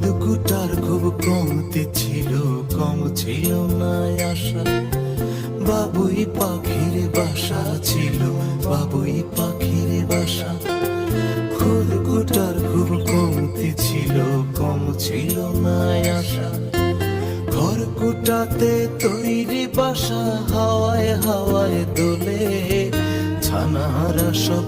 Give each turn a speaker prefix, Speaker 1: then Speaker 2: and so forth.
Speaker 1: Cutter খুব কমতি ছিল, কম ছিল না আশা। বাবুই পাখির বাসা ছিল, বাবুই পাখির বাসা। কুটার খুব কমতি ছিল, কম ছিল না আশা। ঘর কুটাতে তৈরি বাসা হাওয়ায় হাওয়ায় দোলে, ছানারা সব